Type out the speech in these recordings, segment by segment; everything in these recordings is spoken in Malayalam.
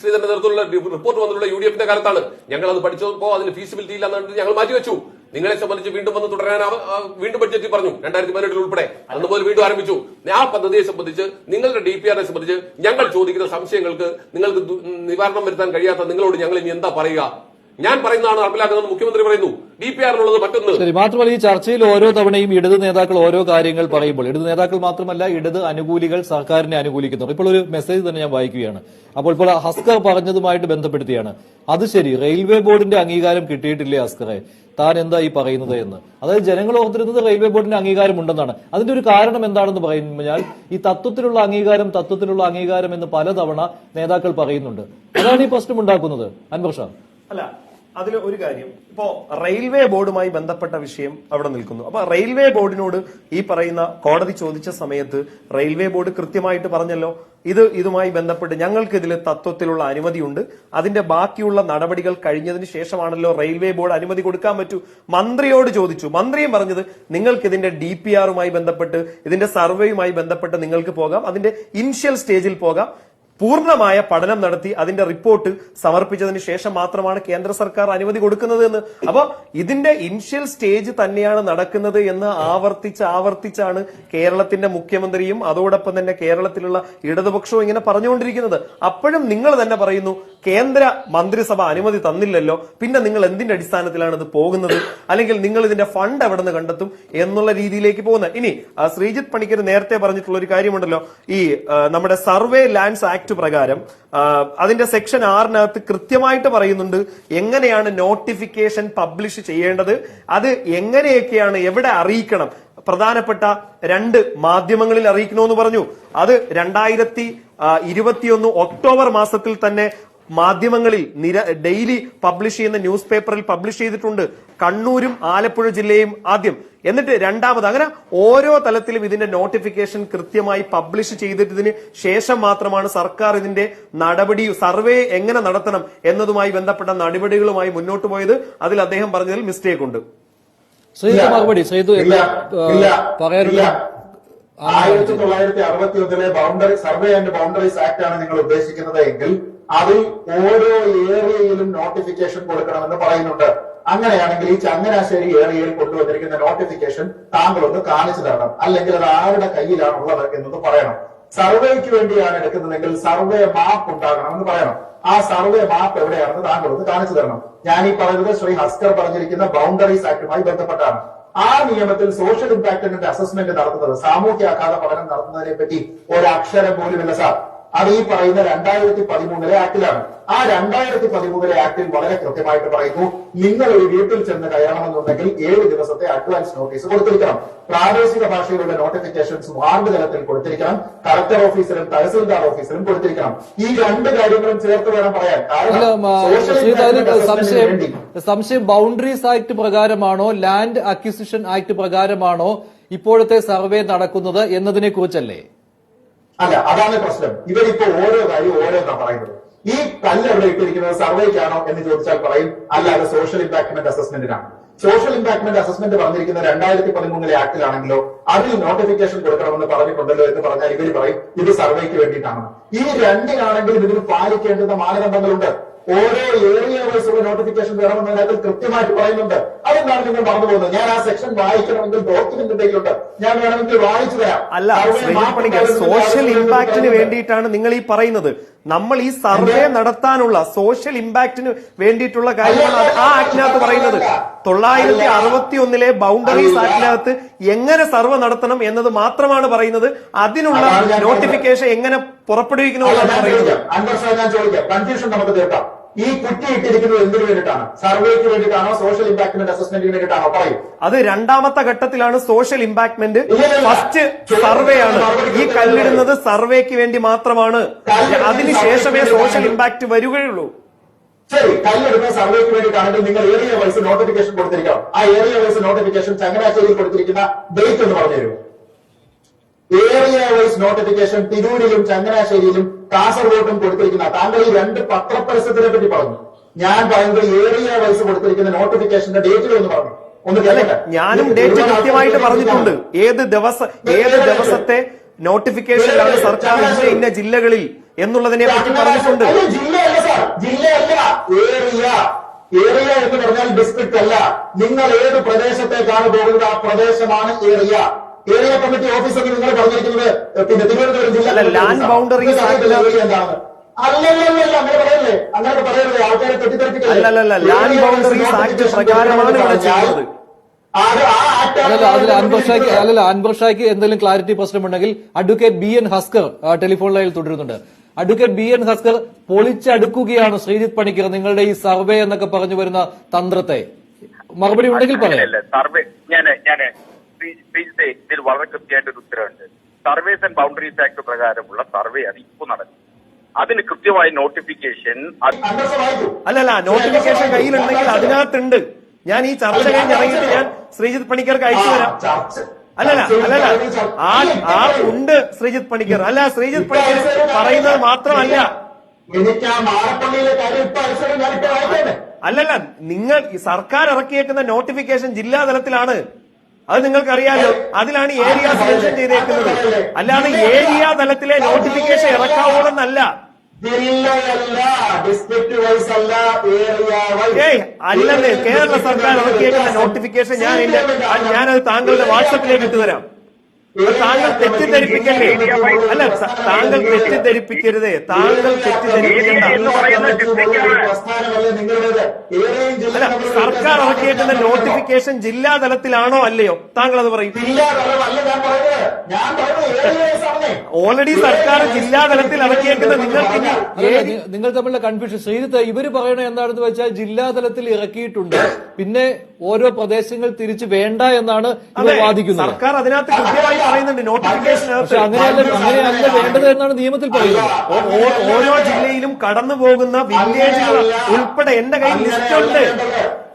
ശ്രീധരന്റെ നേതൃത്വത്തിലുള്ള റിപ്പോർട്ട് വന്നിട്ടുള്ള UDF-ന്റെ കാലത്താണ്. ഞങ്ങൾ അത് പഠിച്ചപ്പോൾ അതിന് ഫീസിബിലിറ്റി ഇല്ല എന്നിട്ട് ഞങ്ങൾ മാറ്റിവെച്ചു. നിങ്ങളെ സംബന്ധിച്ച് വീണ്ടും വന്ന് തുടരാൻ വീണ്ടും ബഡ്ജറ്റിൽ പറഞ്ഞു 2018 ഉൾപ്പെടെ അന്ന് മുതൽ വീണ്ടും ആരംഭിച്ചു. ആ പദ്ധതിയെ സംബന്ധിച്ച് നിങ്ങളുടെ DPR സംബന്ധിച്ച് ഞങ്ങൾ ചോദിക്കുന്ന സംശയങ്ങൾക്ക് നിങ്ങൾക്ക് നിവാരണം വരുത്താൻ കഴിയാത്ത നിങ്ങളോട് ഞങ്ങൾ ഇനി എന്താ പറയുക? ഞാൻ പറയുന്നതാണ് നടപ്പിലാക്കുന്നത് മുഖ്യമന്ത്രി പറയുന്നു. DPR-നുള്ളത് മറ്റൊന്ന്. ശരി, മാത്രമല്ല ഈ ചർച്ചയിൽ ഓരോ തവണയും ഇടത് നേതാക്കൾ ഓരോ കാര്യങ്ങൾ പറയുമ്പോൾ ഇടത് നേതാക്കൾ മാത്രമല്ല ഇടത് അനുകൂലികൾ സർക്കാരിനെ അനുകൂലിക്കുന്നു. ഇപ്പോൾ ഒരു മെസ്സേജ് തന്നെ ഞാൻ വായിക്കുകയാണ്. അപ്പോൾ ഇപ്പോൾ ഹസ്കർ പറഞ്ഞതുമായിട്ട് ബന്ധപ്പെടുത്തിയാണ്. അത് ശരി, റെയിൽവേ ബോർഡിന്റെ അംഗീകാരം കിട്ടിയിട്ടില്ലേ ഹസ്കറെ, താൻ എന്താ ഈ പറയുന്നത് എന്ന്. അതായത് ജനങ്ങൾ ഓർത്തിരുന്നത് റെയിൽവേ ബോർഡിന്റെ അംഗീകാരം ഉണ്ടെന്നാണ്. അതിന്റെ ഒരു കാരണം എന്താണെന്ന് പറഞ്ഞാൽ ഈ തത്വത്തിലുള്ള അംഗീകാരം എന്ന് പലതവണ നേതാക്കൾ പറയുന്നുണ്ട്. അതാണ് ഈ പ്രശ്നം ഉണ്ടാക്കുന്നത്. അൻവർ ഷാ, അല്ല, അതിൽ ഒരു കാര്യം, ഇപ്പോ റെയിൽവേ ബോർഡുമായി ബന്ധപ്പെട്ട വിഷയം അവിടെ നിൽക്കുന്നു. അപ്പൊ റെയിൽവേ ബോർഡിനോട് ഈ പറയുന്ന കോടതി ചോദിച്ച സമയത്ത് റെയിൽവേ ബോർഡ് കൃത്യമായിട്ട് പറഞ്ഞല്ലോ, ഇതുമായി ബന്ധപ്പെട്ട് ഞങ്ങൾക്ക് ഇതിൽ തത്വത്തിലുള്ള അനുമതിയുണ്ട്, അതിന്റെ ബാക്കിയുള്ള നടപടികൾ കഴിഞ്ഞതിന് ശേഷമാണല്ലോ റെയിൽവേ ബോർഡ് അനുമതി കൊടുക്കാൻ പറ്റൂ. മന്ത്രിയോട് ചോദിച്ചു, മന്ത്രിയും പറഞ്ഞത് നിങ്ങൾക്ക് ഇതിന്റെ DPR-മായി ബന്ധപ്പെട്ട് ഇതിന്റെ സർവേയുമായി ബന്ധപ്പെട്ട് നിങ്ങൾക്ക് പോകാം, അതിന്റെ ഇനിഷ്യൽ സ്റ്റേജിൽ പോകാം, പൂർണ്ണമായ പഠനം നടത്തി അതിന്റെ റിപ്പോർട്ട് സമർപ്പിച്ചതിന് ശേഷം മാത്രമാണ് കേന്ദ്ര സർക്കാർ അനുമതി കൊടുക്കുന്നത് എന്ന്. അപ്പൊ ഇതിന്റെ ഇനിഷ്യൽ സ്റ്റേജ് തന്നെയാണ് നടക്കുന്നത് എന്ന് ആവർത്തിച്ചാണ് കേരളത്തിന്റെ മുഖ്യമന്ത്രിയും അതോടൊപ്പം തന്നെ കേരളത്തിലുള്ള ഇടതുപക്ഷവും ഇങ്ങനെ പറഞ്ഞുകൊണ്ടിരിക്കുന്നത്. അപ്പോഴും നിങ്ങൾ തന്നെ പറയുന്നു കേന്ദ്ര മന്ത്രിസഭ അനുമതി തന്നില്ലല്ലോ, പിന്നെ നിങ്ങൾ എന്തിന്റെ അടിസ്ഥാനത്തിലാണ് ഇത് പോകുന്നത്, അല്ലെങ്കിൽ നിങ്ങൾ ഇതിന്റെ ഫണ്ട് എവിടെ നിന്ന് കണ്ടെത്തും എന്നുള്ള രീതിയിലേക്ക് പോകുന്നത്. ഇനി ശ്രീജിത്ത് പണിക്കർ നേരത്തെ പറഞ്ഞിട്ടുള്ള ഒരു കാര്യമുണ്ടല്ലോ, ഈ നമ്മുടെ സർവേ ലാൻഡ്സ് ആക്ട് പ്രകാരം അതിന്റെ സെക്ഷൻ 6-നകത്ത് കൃത്യമായിട്ട് പറയുന്നുണ്ട് എങ്ങനെയാണ് നോട്ടിഫിക്കേഷൻ പബ്ലിഷ് ചെയ്യേണ്ടത്, അത് എങ്ങനെയൊക്കെയാണ്, എവിടെ അറിയിക്കണം, പ്രധാനപ്പെട്ട 2 മാധ്യമങ്ങളിൽ അറിയിക്കണമെന്ന് പറഞ്ഞു. അത് 2021 ഒക്ടോബർ മാസത്തിൽ തന്നെ മാധ്യമങ്ങളിൽ ഡെയിലി പബ്ലിഷ് ചെയ്യുന്ന ന്യൂസ് പേപ്പറിൽ പബ്ലിഷ് ചെയ്തിട്ടുണ്ട്. കണ്ണൂരും ആലപ്പുഴ ജില്ലയും ആദ്യം, എന്നിട്ട് രണ്ടാമത്, അങ്ങനെ ഓരോ തലത്തിലും ഇതിന്റെ നോട്ടിഫിക്കേഷൻ കൃത്യമായി പബ്ലിഷ് ചെയ്തിട്ടതിന് ശേഷം മാത്രമാണ് സർക്കാർ ഇതിന്റെ സർവേ എങ്ങനെ നടത്തണം എന്നതുമായി ബന്ധപ്പെട്ട നടപടികളുമായി മുന്നോട്ട് പോയത്. അതിൽ അദ്ദേഹം പറഞ്ഞതിൽ മിസ്റ്റേക്ക് ഉണ്ട്. മറുപടി 1961 boundary survey and boundaries act ആണ് നിങ്ങൾ ഉദ്ദേശിക്കുന്നത് എങ്കിൽ അതിൽ ഓരോ ഏരിയയിലും നോട്ടിഫിക്കേഷൻ കൊടുക്കണമെന്ന് പറയുന്നുണ്ട്. അങ്ങനെയാണെങ്കിൽ ഈ ചങ്ങനാശ്ശേരി ഏരിയയിൽ കൊണ്ടുവന്നിരിക്കുന്ന നോട്ടിഫിക്കേഷൻ താങ്കൾ ഒന്ന് കാണിച്ചു തരണം, അല്ലെങ്കിൽ അത് ആരുടെ കയ്യിലാണുള്ളത് എന്നൊന്ന് പറയണം. സർവേക്ക് വേണ്ടിയാണ് എടുക്കുന്നതെങ്കിൽ സർവേ മാപ്പ് ഉണ്ടാകണമെന്ന് പറയണം. ആ സർവേ മാപ്പ് എവിടെയാണെന്ന് താങ്കൾ ഒന്ന് കാണിച്ചു തരണം. ഞാൻ ഈ പറയുന്നത് ശ്രീ ഹസ്കർ പറഞ്ഞിരിക്കുന്ന ബൗണ്ടറീസ് ആക്ടുമായി ബന്ധപ്പെട്ടാണ്. ആ നിയമത്തിൽ സോഷ്യൽ ഇമ്പാക്ടിന്റെ അസസ്മെന്റ് നടത്തുന്നത്, സാമൂഹ്യാഘാത പഠനം നടത്തുന്നതിനെ പറ്റി ഒരക്ഷരം പോലുമില്ല സാർ. അത് ഈ പറയുന്ന 2013 ആക്ടിലാണ്. ആ 2013 ആക്ടിൽ വളരെ കൃത്യമായിട്ട് പറയുന്നു, നിങ്ങൾ ഒരു വീട്ടിൽ ചെന്ന് കയറണമെന്നുണ്ടെങ്കിൽ 7 ദിവസത്തെ അഡ്വാൻസ് നോട്ടീസ് കൊടുത്തിരിക്കണം. പ്രാദേശിക ഭാഷയിലുള്ള നോട്ടിഫിക്കേഷൻസ് വാർഡ് തലത്തിൽ കൊടുത്തിരിക്കണം, കളക്ടർ ഓഫീസിലും തഹസിൽദാർ ഓഫീസിലും കൊടുത്തിരിക്കണം. ഈ 2 കാര്യങ്ങളും ചേർത്ത് വേണം പറയാൻ. സംശയം ബൗണ്ടറീസ് ആക്ട് പ്രകാരമാണോ ലാൻഡ് അക്വിസിഷൻ ആക്ട് പ്രകാരമാണോ ഇപ്പോഴത്തെ സർവേ നടക്കുന്നത് എന്നതിനെ കുറിച്ചല്ലേ? അല്ല, അതാണ് പ്രശ്നം. ഇവരിപ്പോ ഓരോ കാര്യം ഓരോന്നാ പറയുന്നത്. ഈ കല്ല് എവിടെ ഇട്ടിരിക്കുന്നത് സർവേക്കാണോ എന്ന് ചോദിച്ചാൽ പറയും അല്ലാതെ സോഷ്യൽ ഇമ്പാക്ട്മെന്റ് അസസ്മെന്റിനാണ്. സോഷ്യൽ ഇമ്പാക്ട്മെന്റ് അസസ്മെന്റ് പറഞ്ഞിരിക്കുന്ന 2013 ആക്ടിലാണെങ്കിലോ അതിൽ നോട്ടിഫിക്കേഷൻ കൊടുക്കണമെന്ന് പറഞ്ഞിട്ടുണ്ടല്ലോ എന്ന് പറഞ്ഞാൽ ഇവർ പറയും ഇത് സർവേക്ക് വേണ്ടിയിട്ടാണ്. ഈ 2-നാണെങ്കിലും ഇതിന് പാലിക്കേണ്ടുന്ന മാനദണ്ഡങ്ങളുണ്ട്. ഓരോ ഏരിയ വൈസുള്ള നോട്ടിഫിക്കേഷൻ വേണമെന്ന് അതിനകത്ത് കൃത്യമായിട്ട് പറയുന്നുണ്ട്. അതെന്താണ് നിങ്ങൾ മറന്നു പോകുന്നത്? ഞാൻ ആ സെക്ഷൻ വായിക്കണമെങ്കിൽ ഡോക്യുമെന്റ് എന്തെങ്കിലുണ്ട്, ഞാൻ വേണമെങ്കിൽ വായിച്ചു തരാം. അല്ല, സോഷ്യൽ ഇമ്പാക്ടിന് വേണ്ടിയിട്ടാണ് നിങ്ങൾ ഈ പറയുന്നത്. നമ്മൾ ഈ സർവേ നടത്താനുള്ള സോഷ്യൽ ഇമ്പാക്ടിന് വേണ്ടിയിട്ടുള്ള കാര്യമാണ് ആ ആക്ടിനകത്ത് പറയുന്നത്. 961 ബൗണ്ടറീസ് ആക്ടിനകത്ത് എങ്ങനെ സർവേ നടത്തണം എന്നത് മാത്രമാണ് പറയുന്നത്. അതിനുള്ള നോട്ടിഫിക്കേഷൻ എങ്ങനെ പുറപ്പെടുവിക്കണമെന്നാണ് പറയുന്നത്. ഞാൻ ചോദിക്കാം, കൺഫ്യൂഷൻ നമുക്ക് തീർക്കാം. ഈ കുറ്റി ഇട്ടിരിക്കുന്നത് എന്തിനു വേണ്ടിയിട്ടാണ്? സർവേക്ക് വേണ്ടിയിട്ടാണോ സോഷ്യൽ ഇമ്പാക്ട്മെന്റ് അസസ്മെന്റിന് വേണ്ടിയിട്ടാണോ? പറയും. അത് 2ാമത്തെ ഘട്ടത്തിലാണ് സോഷ്യൽ ഇമ്പാക്ട്മെന്റ്. ഫസ്റ്റ് സർവേ ആണ്. ഈ കല്ലിടുന്നത് സർവേക്ക് വേണ്ടി മാത്രമാണ്. അതിനുശേഷമേ സോഷ്യൽ ഇമ്പാക്ട് വരികയുള്ളൂ. ശരി, കല്ലെടുക്കുന്ന സർവേക്ക് വേണ്ടിയിട്ടാണെങ്കിൽ നിങ്ങൾ ഏരിയ വൈസ് നോട്ടിഫിക്കേഷൻ കൊടുത്തിരിക്കണം. ആ ഏരിയ വൈസ് നോട്ടിഫിക്കേഷൻ ചങ്ങനാശ്ശേരിയിൽ കൊടുത്തിരിക്കുന്ന ഡേറ്റ് എന്ന് പറഞ്ഞു തരുമോ? ഏരിയ വൈസ് നോട്ടിഫിക്കേഷൻ തിരൂരിലും ചങ്ങനാശ്ശേരിയിലും കാസർഗോഡും കൊടുത്തിരിക്കുന്ന, താങ്കൾ ഈ 2 പത്രപരസ്യത്തിനെ പറ്റി പറഞ്ഞു. ഞാൻ പറയുന്നത് ഏരിയ വൈസ് കൊടുത്തിരിക്കുന്ന നോട്ടിഫിക്കേഷന്റെ ഡേറ്റുകളൊന്ന് പറഞ്ഞു. ഞാനും ഡേറ്റ് കൃത്യമായിട്ട് പറഞ്ഞിട്ടുണ്ട്. ഏത് ദിവസത്തെ നോട്ടിഫിക്കേഷനിലാണ് സർക്കാർ ഇന്ന ജില്ലകളിൽ എന്നുള്ളതിനെ പറ്റി പറഞ്ഞിട്ടുണ്ട്. ഏരിയ. ഏരിയ എന്ന് പറഞ്ഞാൽ ഡിസ്ട്രിക്ട് അല്ല. നിങ്ങൾ ഏത് പ്രദേശത്തേക്കാണ് പോകുന്നത് ആ പ്രദേശമാണ് ഏരിയ. ഏരിയ കമ്മിറ്റി ഓഫീസർ നിങ്ങൾ പറഞ്ഞിരിക്കുന്നത് പിന്നെ തിരുവനന്തപുരം ജില്ല ലാൻഡ് ബൗണ്ടറി എന്താണ്? അല്ലല്ലല്ല, അങ്ങനെ പറയല്ലേ, അങ്ങനെ പറയരുത്, ആൾക്കാരെ തെറ്റിദ്ധരിപ്പിക്കല്ലേ. അല്ലല്ല, ലാൻഡ് ബൗണ്ടറീസ് ആക്ട് പ്രകാരമാണ് ഇവിടെ ചെയ്യുന്നത്. അൻവർ ഷായ്ക്ക് എന്തെങ്കിലും ക്ലാരിറ്റി പ്രശ്നമുണ്ടെങ്കിൽ advocate B N Haskar telephone ലൈനിൽ തുടരുന്നുണ്ട്. അഡ്വക്കേറ്റ് ബി എൻ ഹസ്കർ, പൊളിച്ചടുക്കുകയാണ് ശ്രീജിത്ത് പണിക്കർ നിങ്ങളുടെ ഈ സർവേ എന്നൊക്കെ പറഞ്ഞു വരുന്ന തന്ത്രത്തെ. മറുപടി ഉണ്ടെങ്കിൽ പറയാം. സർവേ ഇതിൽ വളരെ കൃത്യമായിട്ടൊരു ഉത്തരവുണ്ട്. സർവേസ് ആൻഡ് ബൗണ്ടറീസ് ആക്ട് പ്രകാരമുള്ള സർവേ ആണ് ഇപ്പോൾ നടക്കുന്നത്. അതിന് കൃത്യമായ നോട്ടിഫിക്കേഷൻ അല്ലല്ല, നോട്ടിഫിക്കേഷൻ കയ്യിലുണ്ടെങ്കിൽ അതിനകത്തുണ്ട്. ഞാൻ ഈ ചർച്ച കഴിഞ്ഞ് ഇറങ്ങിയിട്ട് ഞാൻ ശ്രീജിത്ത് പണിക്കർക്ക് അയച്ചു തരാം. അല്ലല്ല, ആ ഉണ്ട് ശ്രീജിത്ത് പണിക്കർ. അല്ല, ശ്രീജിത്ത് പണിക്കർ പറയുന്നത് മാത്രമല്ല. അല്ലല്ല, നിങ്ങൾ ഈ സർക്കാർ ഇറക്കിയേക്കുന്ന നോട്ടിഫിക്കേഷൻ ജില്ലാ തലത്തിലാണ്. അത് നിങ്ങൾക്കറിയാലോ. അതിലാണ് ഏരിയാസ് മെൻഷൻ ചെയ്തേക്കുന്നത്. അല്ലാതെ ഏരിയ തലത്തിലെ നോട്ടിഫിക്കേഷൻ ഇറക്കാവൂലെന്നല്ല. അല്ലെന്ന് കേരള സർക്കാർ ഇറക്കിയേക്കുന്ന നോട്ടിഫിക്കേഷൻ ഞാനത് താങ്കളുടെ വാട്സപ്പിലേക്ക് ഇട്ടുതരാം. താങ്കൾ തെറ്റിദ്ധരിപ്പിക്കല്ലേ? അല്ല, താങ്കൾ തെറ്റിദ്ധരിപ്പിക്കരുതേ. താങ്കൾ തെറ്റിദ്ധരിപ്പിക്കണ്ട. അല്ല, സർക്കാർ ഇറക്കിയേക്കുന്ന നോട്ടിഫിക്കേഷൻ ജില്ലാ തലത്തിലാണോ അല്ലയോ? താങ്കൾ അത് പറയും. ഓൾറെഡി സർക്കാർ ജില്ലാ തലത്തിൽ ഇറക്കിയേക്കുന്ന നിങ്ങൾ തമ്മിലുള്ള കൺഫ്യൂഷൻ. ശ്രീജിത്ത്, ഇവര് പറയണ എന്താണെന്ന് വെച്ചാൽ ജില്ലാ തലത്തിൽ ഇറക്കിയിട്ടുണ്ട്, പിന്നെ ഓരോ പ്രദേശങ്ങൾ തിരിച്ച് വേണ്ട എന്നാണ് ഇവർ വാദിക്കുന്നത്. സർക്കാർ അതിനകത്ത് കൃത്യമായി പറയുന്നുണ്ട് നോട്ടിഫിക്കേഷൻ. അങ്ങനെയല്ല വേണ്ടത് എന്നാണ് നിയമത്തിൽ പറയുന്നത്. ഓരോ ജില്ലയിലും കടന്നു പോകുന്ന വില്ലേജുകൾ ഉൾപ്പെടെ എന്റെ കയ്യിൽ ലിസ്റ്റ് ഉണ്ട്.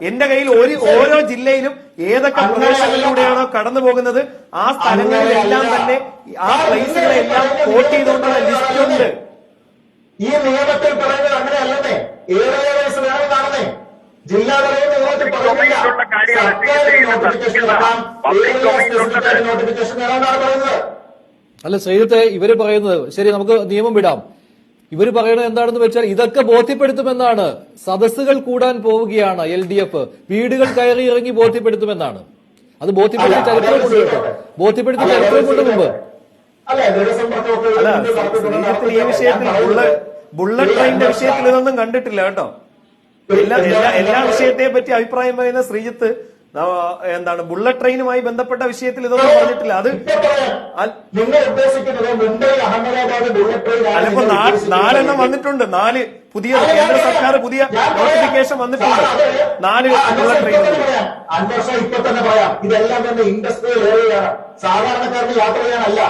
എന്റെ കയ്യിൽ ഓരോ ജില്ലയിലും ഏതൊക്കെ പ്രദേശങ്ങളിലൂടെയാണോ കടന്നു പോകുന്നത് ആ സ്ഥലങ്ങളിലെല്ലാം തന്നെ ആ പ്ലേസുകളെല്ലാം വോട്ട് ചെയ്തുകൊണ്ടുള്ള ലിസ്റ്റ് ഉണ്ട്. ഈ നിയമത്തിൽ പറയുന്നത് അങ്ങനെയല്ലേ. ഏരിയവൈസ് വേണമെന്നാണേ. ജില്ലാ നോട്ടിഫിക്കേഷൻ വേണമെന്നാണ് പറയുന്നത്. അല്ല ശ്രീജിത്തെ, ഇവര് പറയുന്നത് ശരി, നമുക്ക് നിയമം വിടാം. ഇവര് പറയുന്നത് എന്താണെന്ന് വെച്ചാൽ ഇതൊക്കെ ബോധ്യപ്പെടുത്തുമെന്നാണ്. സദസ്സുകൾ കൂടാൻ പോവുകയാണ് LDF, വീടുകൾ കയറി ഇറങ്ങി ബോധ്യപ്പെടുത്തുമെന്നാണ്. അത് ബോധ്യപ്പെടുത്തി ചരിത്രമുണ്ട് കേട്ടോ, ബോധ്യപ്പെടുത്തി ചരിത്രമുണ്ട് മുമ്പ്. അല്ല, ശ്രീജിത്തിന് ഈ വിഷയത്തിൽ ബുള്ളറ്റ് ട്രെയിനിന്റെ വിഷയത്തിൽ ഇതൊന്നും കണ്ടിട്ടില്ല കേട്ടോ. എല്ലാ വിഷയത്തെ പറ്റി അഭിപ്രായം പറയുന്ന ശ്രീജിത്ത് എന്താണ് ബുള്ളറ്റ് ട്രെയിനുമായി ബന്ധപ്പെട്ട വിഷയത്തിൽ ഇതൊന്നും പറഞ്ഞിട്ടില്ല. അത് അല്ലപ്പോ 4 വന്നിട്ടുണ്ട്. 4 പുതിയ കേന്ദ്ര സർക്കാർ പുതിയ നോട്ടിഫിക്കേഷൻ വന്നിട്ടുണ്ട്. 4 ബുള്ളറ്റ് ട്രെയിനുകൾ. ഇപ്പൊ തന്നെ പറയാം, ഇതെല്ലാം തന്നെ ഇൻഡസ്ട്രിയൽ ഏരിയയാണ്. സാധാരണക്കാർക്ക് യാത്ര ചെയ്യാനല്ല,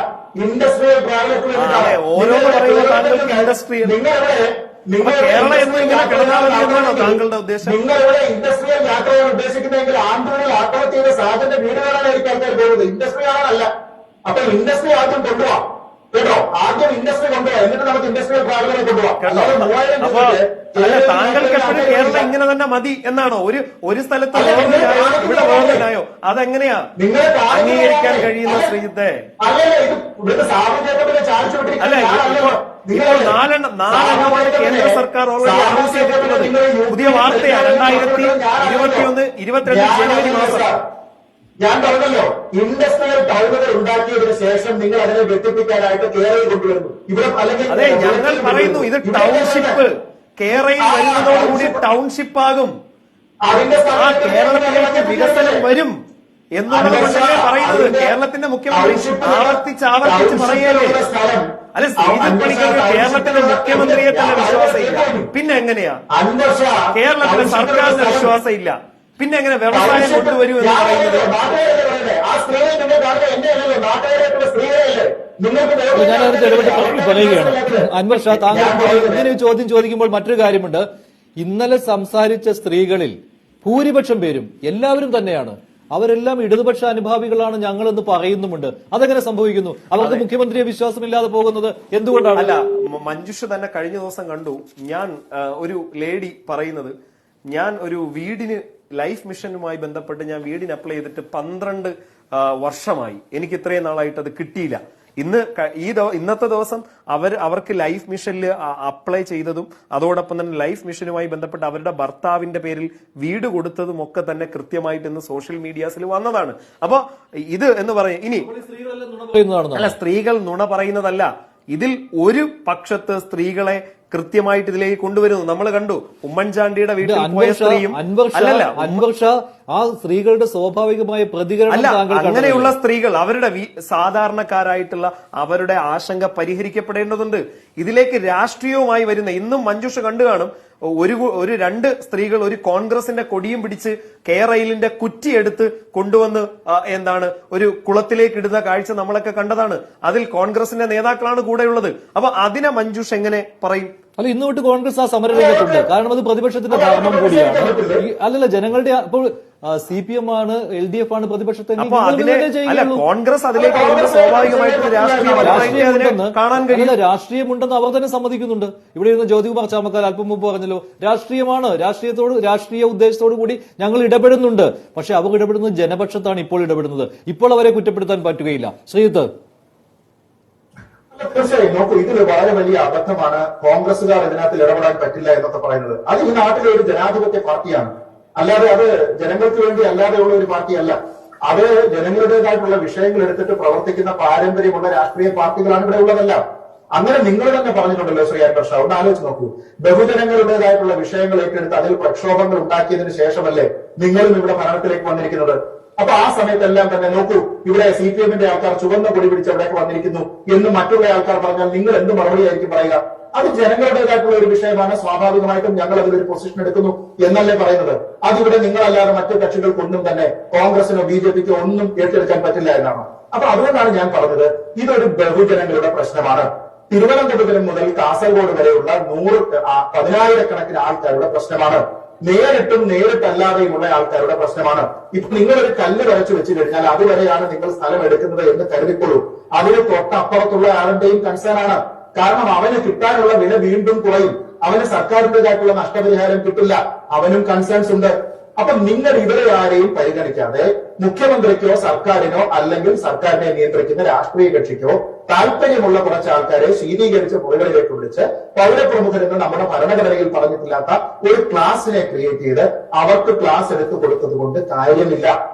ഇൻഡസ്ട്രിയൽ ട്രാവലർക്ക് വേണ്ടിയിട്ടാണ്. ഓരോന്ന് പറയുമ്പോൾ താങ്കൾക്ക് ഇൻഡസ്ട്രിയൽ കേരളം എന്നും ഇങ്ങനെ കിടന്നാൽ മതി എന്നാണോ താങ്കളുടെ ഉദ്ദേശം? നിങ്ങളിവിടെ ഇൻഡസ്ട്രിയൽ യാത്രയാണ് ഉദ്ദേശിക്കുന്നതെങ്കിൽ ആന്തൂരിൽ ആത്മഹത്യ ചെയ്ത സാധന്റെ വീടുകളാണ് എനിക്ക് ആൾക്കാർ പോകുന്നത്. ഇൻഡസ്ട്രി ആണല്ല. അപ്പൊ ഇൻഡസ്ട്രി ആദ്യം കൊണ്ടുപോവാം കേട്ടോ. ആദ്യം ഇൻഡസ്ട്രി കൊണ്ടുപോവാം, എന്നിട്ട് നമുക്ക് ഇൻഡസ്ട്രിയൽ ട്രാവലറെ കൊണ്ടുപോവാം. അല്ല, താങ്കൾക്ക് എപ്പോഴും കേരളം ഇങ്ങനെ തന്നെ മതി എന്നാണോ? ഒരു സ്ഥലത്ത് ഗവൺമെന്റായോ ഇവിടെ ഗവൺമെന്റായോ അതെങ്ങനെയാ അംഗീകരിക്കാൻ കഴിയുന്ന ശ്രീജിത്തെ? അല്ല, ഇപ്പോൾ 4 എണ്ണമാണ് കേന്ദ്ര സർക്കാർ ഓൾറെഡി അനൗൺസ് ചെയ്തിട്ടുള്ളത്. പുതിയ വാർത്തയാണ്. 2021-22 ജനുവരി മാസം. ഞാൻ പറഞ്ഞല്ലോ, ഇൻഡസ്ട്രിയൽ ടൗണുകൾ ഉണ്ടാക്കിയതിനു ശേഷം നിങ്ങൾ അതിനെ വെട്ടിപ്പിക്കാനായിട്ട് കേരളം കൊണ്ടുവരുന്നു. ഇവിടെ അല്ലെങ്കിൽ അതെ, ഞങ്ങൾ പറയുന്നു ഇത് ടൗൺഷിപ്പ്. കേരളയിൽ വരുന്നതോടുകൂടി ടൗൺഷിപ്പ് ആകും. ആ കേരളത്തിലേക്ക് വികസനം വരും എന്നുള്ളത് കൊണ്ടല്ലേ പറയുന്നത്. കേരളത്തിന്റെ മുഖ്യമന്ത്രി ആവർത്തിച്ച് പറയുകയല്ലേ. അല്ല, ശ്രീജിത്ത് പണിക്കർക്ക് കേരളത്തിന്റെ മുഖ്യമന്ത്രിയെ തന്നെ വിശ്വാസമില്ല, പിന്നെ എങ്ങനെയാ? കേരളത്തിലെ സർക്കാരിന് വിശ്വാസമില്ല, പിന്നെ എങ്ങനെ വ്യവസായം കൊണ്ടുവരൂ എന്ന് പറയുന്നത്? ഞാനതിന് ഇടപെട്ട് പറയുകയാണ്. അൻവർ ഷാ, താങ്കൾ ഇങ്ങനെ ചോദ്യം ചോദിക്കുമ്പോൾ മറ്റൊരു കാര്യമുണ്ട്. ഇന്നലെ സംസാരിച്ച സ്ത്രീകളിൽ ഭൂരിപക്ഷം പേരും എല്ലാവരും തന്നെയാണ്, അവരെല്ലാം ഇടതുപക്ഷ അനുഭാവികളാണ് ഞങ്ങളെന്ന് പറയുന്നുമുണ്ട്. അതെങ്ങനെ സംഭവിക്കുന്നു? അവർക്ക് മുഖ്യമന്ത്രിയെ വിശ്വാസമില്ലാതെ പോകുന്നത് എന്തുകൊണ്ടാണ്? അല്ല, മഞ്ജുഷ തന്നെ കഴിഞ്ഞ ദിവസം കണ്ടു. ഞാൻ ഒരു ലേഡി പറയുന്നത്, ഞാൻ ഒരു വീടിന് ലൈഫ് മിഷനുമായി ബന്ധപ്പെട്ട് ഞാൻ വീടിന് അപ്ലൈ ചെയ്തിട്ട് 12 വർഷമായി, എനിക്ക് ഇത്രയും നാളായിട്ട് അത് കിട്ടിയില്ല. ഇന്നത്തെ ദിവസം അവർക്ക് ലൈഫ് മിഷനിൽ അപ്ലൈ ചെയ്തതും അതോടൊപ്പം തന്നെ ലൈഫ് മിഷനുമായി ബന്ധപ്പെട്ട് അവരുടെ ഭർത്താവിന്റെ പേരിൽ വീട് കൊടുത്തതും ഒക്കെ തന്നെ കൃത്യമായിട്ട് ഇന്ന് സോഷ്യൽ മീഡിയാസിൽ വന്നതാണ്. അപ്പൊ ഇത് എന്ന് പറയും ഇനി അല്ല, സ്ത്രീകൾ നുണ പറയുന്നതല്ല, ഇതിൽ ഒരു പക്ഷത്ത് സ്ത്രീകളെ കൃത്യമായിട്ട് ഇതിലേക്ക് കൊണ്ടുവരുന്നു. നമ്മൾ കണ്ടു ഉമ്മൻചാണ്ടിയുടെ വീട്ടിൽ പോയ സ്ത്രീയും അല്ലല്ല അൻവർ ഷാ ആ സ്ത്രീകളുടെ സ്വാഭാവികമായ പ്രതികരണം അല്ല, അങ്ങനെയുള്ള സ്ത്രീകൾ അവരുടെ സാധാരണക്കാരായിട്ടുള്ള അവരുടെ ആശങ്ക പരിഹരിക്കപ്പെടേണ്ടതുണ്ട്. ഇതിലേക്ക് രാഷ്ട്രീയവുമായി വരുന്ന ഇന്നും മഞ്ജുഷ കണ്ടു കാണും, ഒരു രണ്ട് സ്ത്രീകൾ ഒരു കോൺഗ്രസിന്റെ കൊടിയും പിടിച്ച് കേരളിന്റെ കുറ്റിയെടുത്ത് കൊണ്ടുവന്ന് ഒരു കുളത്തിലേക്ക് ഇടുന്ന കാഴ്ച നമ്മളൊക്കെ കണ്ടതാണ്. അതിൽ കോൺഗ്രസിന്റെ നേതാക്കളാണ് കൂടെയുള്ളത്. അപ്പൊ അതിനെ മഞ്ജുഷ് എങ്ങനെ പറയും? അല്ല, ഇന്ന് തൊട്ട് കോൺഗ്രസ് ആ സമരരംഗത്തുണ്ട്. കാരണം അത് പ്രതിപക്ഷത്തിന്റെ ധർമ്മം കൂടിയാണ്. അല്ലല്ല, ജനങ്ങളുടെ ഇപ്പോൾ CPM ആണ്, LDF ആണ് പ്രതിപക്ഷത്തെ. അപ്പൊ കോൺഗ്രസ് അതിലേക്ക് സ്വാഭാവികമായിട്ടും രാഷ്ട്രീയമുണ്ടെന്ന് അവർ തന്നെ സമ്മതിക്കുന്നുണ്ട്. ഇവിടെ ഇരുന്ന് ജ്യോതികുമാർ ചാമക്കാൽ അല്പം മുമ്പ് പറഞ്ഞല്ലോ, രാഷ്ട്രീയമാണ്, രാഷ്ട്രീയ ഉദ്ദേശത്തോടു കൂടി ഞങ്ങൾ ഇടപെടുന്നുണ്ട്. പക്ഷെ അവർ ഇടപെടുന്നത് ജനപക്ഷത്താണ് ഇപ്പോൾ ഇടപെടുന്നത്. ഇപ്പോൾ അവരെ കുറ്റപ്പെടുത്താൻ പറ്റുകയില്ല. ശ്രീജിത്ത്, തീർച്ചയായും നോക്കൂ, ഇതിൽ വളരെ വലിയ അബദ്ധമാണ് കോൺഗ്രസുകാർ ഇതിനകത്ത് ഇടപെടാൻ പറ്റില്ല എന്നൊക്കെ പറയുന്നത്. അത് ഈ നാട്ടിലെ ഒരു ജനാധിപത്യ പാർട്ടിയാണ്, അല്ലാതെ അത് ജനങ്ങൾക്ക് വേണ്ടി അല്ലാതെയുള്ള ഒരു പാർട്ടിയല്ല. അത് ജനങ്ങളുടേതായിട്ടുള്ള വിഷയങ്ങൾ എടുത്തിട്ട് പ്രവർത്തിക്കുന്ന പാരമ്പര്യമുള്ള രാഷ്ട്രീയ പാർട്ടികളാണ് ഇവിടെ ഉള്ളതല്ല. അങ്ങനെ നിങ്ങൾ തന്നെ പറഞ്ഞിട്ടുണ്ടല്ലോ ശ്രീ അൻവർ ഷാ, ഒന്ന് ആലോചിച്ച് നോക്കൂ. ബഹുജനങ്ങളുടേതായിട്ടുള്ള വിഷയങ്ങൾ ഏറ്റെടുത്ത് അതിൽ പ്രക്ഷോഭങ്ങൾ ഉണ്ടാക്കിയതിനു ശേഷമല്ലേ നിങ്ങളും ഇവിടെ ഭരണത്തിലേക്ക് വന്നിരിക്കുന്നത്? അപ്പൊ ആ സമയത്തെല്ലാം തന്നെ നോക്കൂ, ഇവിടെ CPM-ന്റെ ആൾക്കാർ ചുവന്ന കൊടി പിടിച്ച് എവിടേക്ക് വന്നിരിക്കുന്നു എന്ന് മറ്റുള്ള ആൾക്കാർ പറഞ്ഞാൽ നിങ്ങൾ എന്ത് മറുപടി ആയിരിക്കും പറയുക? അത് ജനങ്ങളുടേതായിട്ടുള്ള ഒരു വിഷയമാണ്, സ്വാഭാവികമായിട്ടും ഞങ്ങൾ അതിലൊരു പൊസിഷൻ എടുക്കുന്നു എന്നല്ലേ പറയുന്നത്. അതിവിടെ നിങ്ങളല്ലാതെ മറ്റു കക്ഷികൾക്കൊന്നും തന്നെ കോൺഗ്രസിനോ BJP-ക്കോ ഒന്നും ഏറ്റെടുക്കാൻ പറ്റില്ല എന്നാണ്. അപ്പൊ അതുകൊണ്ടാണ് ഞാൻ പറഞ്ഞത് ഇതൊരു ബഹുജനങ്ങളുടെ പ്രശ്നമാണ്. തിരുവനന്തപുരം മുതൽ കാസർഗോഡ് വരെയുള്ള 10,000-കണക്കിന് ആൾക്കാരുടെ പ്രശ്നമാണ്. നേരിട്ടും നേരിട്ടല്ലാതെയുമുള്ള ആൾക്കാരുടെ പ്രശ്നമാണ്. ഇപ്പൊ നിങ്ങളൊരു കല്ല് വരച്ചു വെച്ച് കഴിഞ്ഞാൽ അതുവരെയാണ് നിങ്ങൾ സ്ഥലം എടുക്കുന്നത് എന്ന് കരുതിക്കൊള്ളൂ. അതിന് തൊട്ടപ്പുറത്തുള്ള ആളുടെയും കൺസേൺ ആണ്. കാരണം അവന് കിട്ടാനുള്ള വില വീണ്ടും കുറയും, അവന് സർക്കാരിന്റേതായിട്ടുള്ള നഷ്ടപരിഹാരം കിട്ടില്ല, അവനും കൺസേൺസ് ഉണ്ട്. അപ്പൊ നിങ്ങൾ ഇവരെ ആരെയും പരിഗണിക്കാതെ മുഖ്യമന്ത്രിക്കോ സർക്കാരിനോ അല്ലെങ്കിൽ സർക്കാരിനെ നിയന്ത്രിക്കുന്ന രാഷ്ട്രീയ കക്ഷിക്കോ താല്പര്യമുള്ള കുറച്ച് ആൾക്കാരെ ശീതീകരിച്ച മുറികളിലേക്ക് വിളിച്ച് പൗരപ്രമുഖരെന്ന് നമ്മുടെ ഭരണഘടനയിൽ പറഞ്ഞിട്ടില്ലാത്ത ഒരു ക്ലാസിനെ ക്രിയേറ്റ് ചെയ്ത് അവർക്ക് ക്ലാസ് എടുത്തു കൊടുത്തത് കൊണ്ട് കാര്യമില്ല.